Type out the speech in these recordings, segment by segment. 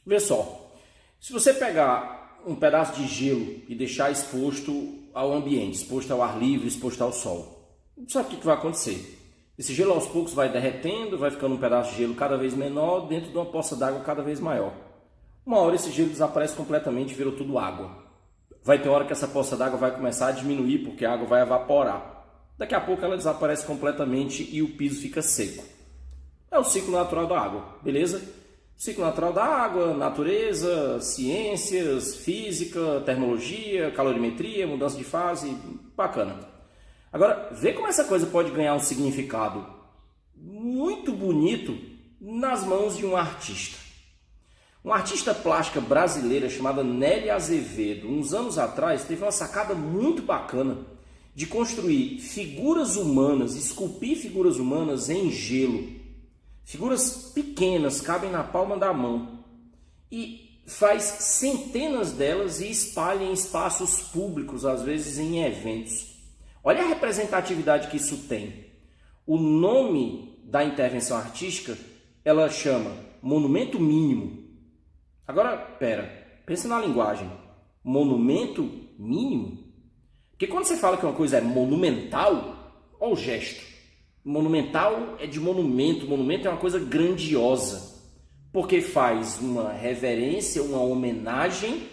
Vê só, se você pegar um pedaço de gelo e deixar exposto ao ambiente, exposto ao ar livre, exposto ao sol, sabe o que vai acontecer? Esse gelo aos poucos vai derretendo, vai ficando um pedaço de gelo cada vez menor dentro de uma poça d'água cada vez maior. Uma hora esse gelo desaparece completamente e virou tudo água. Vai ter uma hora que essa poça d'água vai começar a diminuir porque a água vai evaporar. Daqui a pouco ela desaparece completamente e o piso fica seco. É o ciclo natural da água, beleza? Ciclo natural da água, natureza, ciências, física, termologia, calorimetria, mudança de fase, bacana. Agora, vê como essa coisa pode ganhar um significado muito bonito nas mãos de um artista. Uma artista plástica brasileira chamada Nélia Azevedo, uns anos atrás, teve uma sacada muito bacana de construir figuras humanas, esculpir figuras humanas em gelo. Figuras pequenas, cabem na palma da mão. E faz centenas delas e espalha em espaços públicos, às vezes em eventos. Olha a representatividade que isso tem. O nome da intervenção artística, ela chama monumento mínimo. Agora, pensa na linguagem. Monumento mínimo? Porque quando você fala que uma coisa é monumental, olha o gesto. Monumental é de monumento, monumento é uma coisa grandiosa, porque faz uma reverência, uma homenagem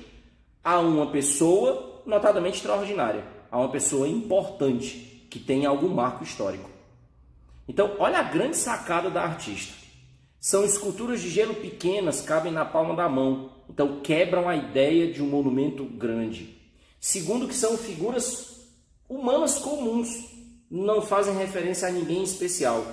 a uma pessoa notadamente extraordinária, a uma pessoa importante, que tem algum marco histórico. Então, olha a grande sacada da artista. São esculturas de gelo pequenas, cabem na palma da mão, então quebram a ideia de um monumento grande. Segundo, que são figuras humanas comuns, não fazem referência a ninguém especial.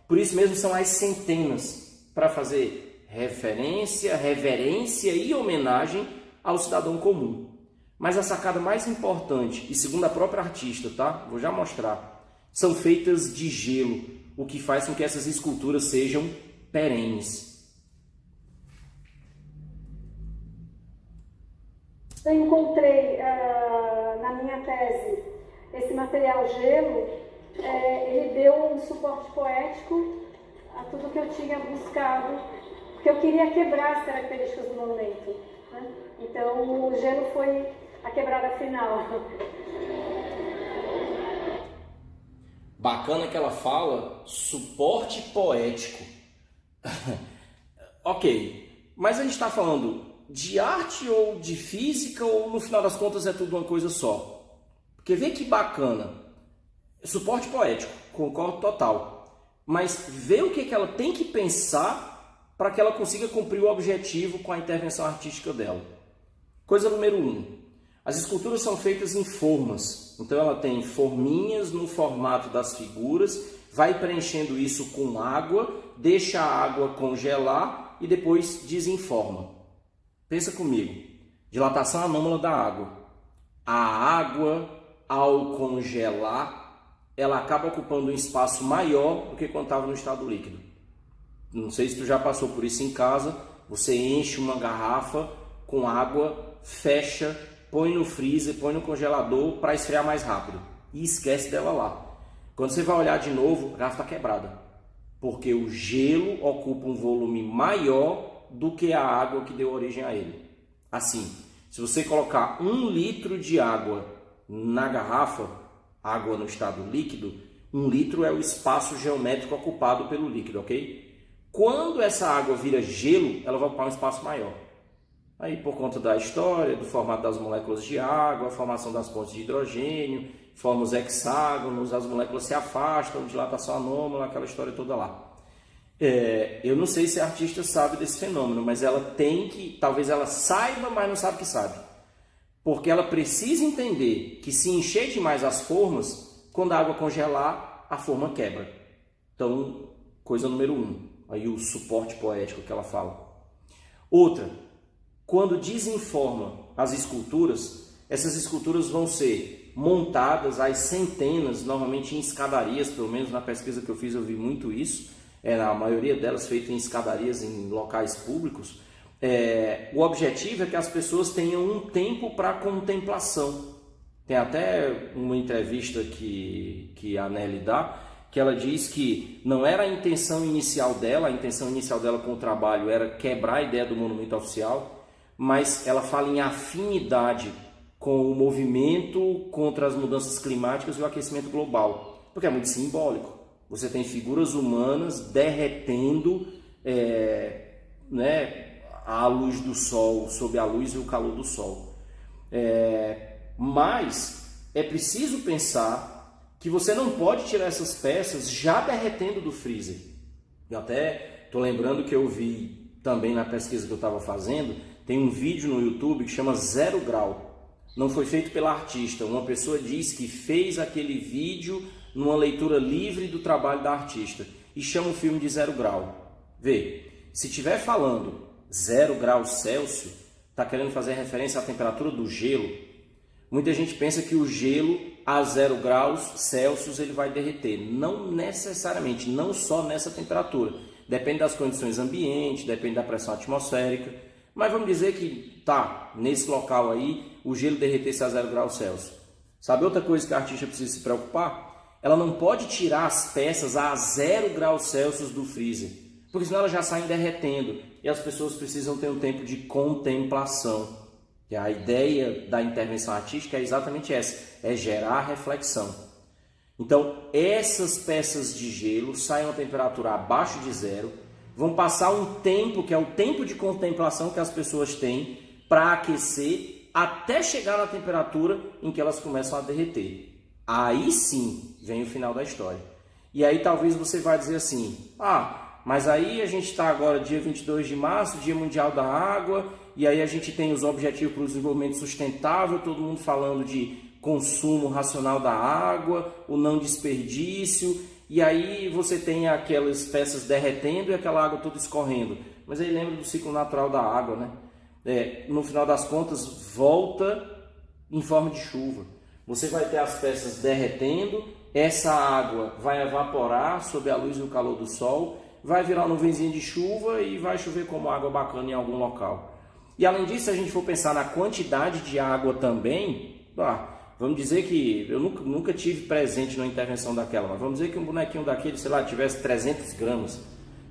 Por isso mesmo são as centenas, para fazer referência, reverência e homenagem ao cidadão comum. Mas a sacada mais importante, e segundo a própria artista, tá? Vou já mostrar, são feitas de gelo, o que faz com que essas esculturas sejam perenes. Eu encontrei na minha tese esse material gelo, ele deu um suporte poético a tudo que eu tinha buscado, porque eu queria quebrar as características do monumento, né? Então o gelo foi a quebrada final. Bacana que ela fala suporte poético. Ok, mas a gente está falando de arte ou de física, ou no final das contas é tudo uma coisa só? Porque vê que bacana, suporte poético, concordo total, mas vê o que ela tem que pensar para que ela consiga cumprir o objetivo com a intervenção artística dela. Coisa número 1, as esculturas são feitas em formas, então ela tem forminhas no formato das figuras, vai preenchendo isso com água, deixa a água congelar e depois desenforma. Pensa comigo, dilatação anômala da água. A água, ao congelar, ela acaba ocupando um espaço maior do que quando estava no estado líquido. Não sei se tu já passou por isso em casa, você enche uma garrafa com água, fecha, põe no freezer, põe no congelador para esfriar mais rápido e esquece dela lá. Quando você vai olhar de novo, a garrafa está quebrada, porque o gelo ocupa um volume maior do que a água que deu origem a ele. Assim, se você colocar 1 litro de água na garrafa, água no estado líquido, 1 litro é o espaço geométrico ocupado pelo líquido, ok? Quando essa água vira gelo, ela vai ocupar um espaço maior. Aí, por conta da história, do formato das moléculas de água, a formação das pontes de hidrogênio, forma os hexágonos, as moléculas se afastam, dilatação anômala, aquela história toda lá. Eu não sei se a artista sabe desse fenômeno, mas ela tem que, talvez ela saiba, mas não sabe que sabe. Porque ela precisa entender que se encher demais as formas, quando a água congelar, a forma quebra. Então, coisa número 1, aí o suporte poético que ela fala. Outra, quando desenforma as esculturas, essas esculturas vão ser montadas às centenas, normalmente em escadarias, pelo menos na pesquisa que eu fiz eu vi muito isso, a maioria delas feitas em escadarias em locais públicos. O objetivo é que as pessoas tenham um tempo para contemplação. Tem até uma entrevista que a Nelly dá, que ela diz que não era a intenção inicial dela, a intenção inicial dela com o trabalho era quebrar a ideia do monumento oficial, mas ela fala em afinidade com o movimento contra as mudanças climáticas e o aquecimento global, porque é muito simbólico. Você tem figuras humanas derretendo à luz do sol, sob a luz e o calor do sol. Mas é preciso pensar que você não pode tirar essas peças já derretendo do freezer. Eu até estou lembrando que eu vi também na pesquisa que eu estava fazendo, tem um vídeo no YouTube que chama 0 grau. Não foi feito pela artista. Uma pessoa diz que fez aquele vídeo numa leitura livre do trabalho da artista e chama o filme de 0 grau. Vê, se estiver falando 0 graus Celsius, está querendo fazer referência à temperatura do gelo. Muita gente pensa que o gelo a 0 graus Celsius ele vai derreter. Não necessariamente, não só nessa temperatura. Depende das condições ambientes, depende da pressão atmosférica. Mas vamos dizer que nesse local aí, o gelo derretesse a 0 graus Celsius. Sabe outra coisa que a artista precisa se preocupar? Ela não pode tirar as peças a 0 graus Celsius do freezer, porque senão elas já saem derretendo e as pessoas precisam ter um tempo de contemplação. E a ideia da intervenção artística é exatamente essa, é gerar reflexão. Então, essas peças de gelo saem a uma temperatura abaixo de 0, vão passar um tempo, que é o tempo de contemplação que as pessoas têm para aquecer, até chegar na temperatura em que elas começam a derreter. Aí sim vem o final da história. E aí talvez você vai dizer assim, mas aí a gente está agora dia 22 de março, Dia Mundial da Água, e aí a gente tem os Objetivos para o Desenvolvimento Sustentável, todo mundo falando de consumo racional da água, o não desperdício, e aí você tem aquelas peças derretendo e aquela água toda escorrendo. Mas aí lembra do ciclo natural da água, né? No final das contas, volta em forma de chuva. Você vai ter as peças derretendo, essa água vai evaporar sob a luz e o calor do sol, vai virar uma nuvenzinha de chuva e vai chover como água bacana em algum local. E além disso, se a gente for pensar na quantidade de água também, vamos dizer que eu nunca tive presente numa intervenção daquela, mas vamos dizer que um bonequinho daquele, tivesse 300 gramas.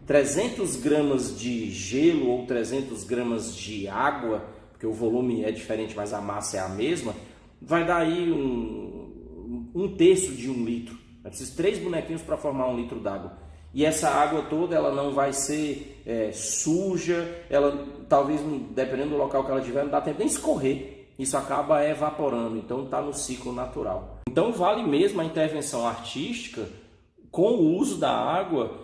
300 gramas de gelo ou 300 gramas de água, porque o volume é diferente, mas a massa é a mesma, vai dar aí um terço de 1 litro. É preciso 3 bonequinhos para formar 1 litro d'água. E essa água toda ela não vai ser suja, ela talvez, dependendo do local que ela tiver, não dá tempo nem escorrer. Isso acaba evaporando, então está no ciclo natural. Então vale mesmo a intervenção artística com o uso da água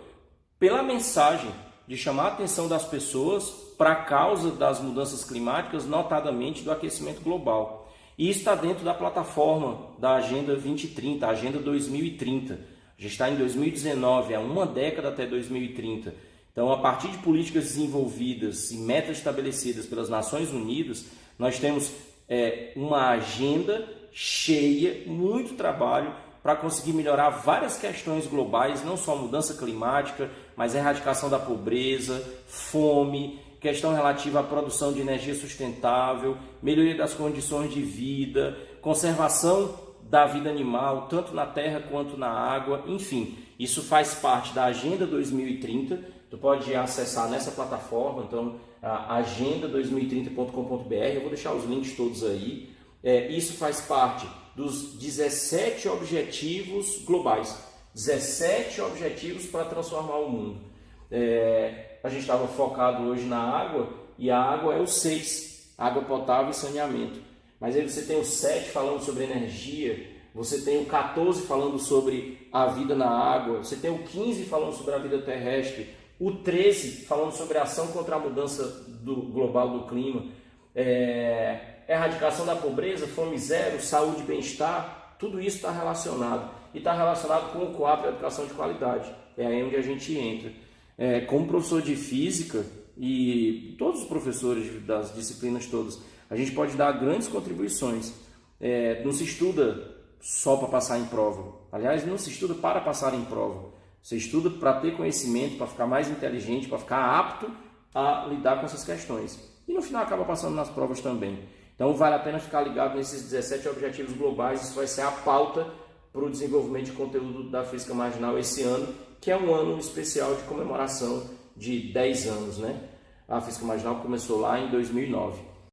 pela mensagem de chamar a atenção das pessoas para a causa das mudanças climáticas, notadamente do aquecimento global. E isso está dentro da plataforma da Agenda 2030, a Agenda 2030. A gente está em 2019, há uma década até 2030. Então, a partir de políticas desenvolvidas e metas estabelecidas pelas Nações Unidas, nós temos uma agenda cheia, muito trabalho para conseguir melhorar várias questões globais, não só mudança climática, mas erradicação da pobreza, fome, questão relativa à produção de energia sustentável, melhoria das condições de vida, conservação da vida animal, tanto na terra quanto na água, enfim, isso faz parte da Agenda 2030, tu pode acessar nessa plataforma, então, agenda2030.com.br, eu vou deixar os links todos aí, isso faz parte dos 17 objetivos globais, 17 objetivos para transformar o mundo. A gente estava focado hoje na água, e a água é o 6, água potável e saneamento. Mas aí você tem o 7 falando sobre energia, você tem o 14 falando sobre a vida na água, você tem o 15 falando sobre a vida terrestre, o 13 falando sobre a ação contra a mudança global do clima, erradicação da pobreza, fome zero, saúde e bem-estar, tudo isso está relacionado. E está relacionado com o COAP, a educação de qualidade. É aí onde a gente entra. Como professor de física e todos os professores das disciplinas todas, a gente pode dar grandes contribuições. Não se estuda só para passar em prova. Aliás, não se estuda para passar em prova. Você estuda para ter conhecimento, para ficar mais inteligente, para ficar apto a lidar com essas questões. E no final acaba passando nas provas também. Então vale a pena ficar ligado nesses 17 objetivos globais. Isso vai ser a pauta para o desenvolvimento de conteúdo da Física Marginal esse ano, que é um ano especial de comemoração de 10 anos, né? A Física Marginal começou lá em 2009.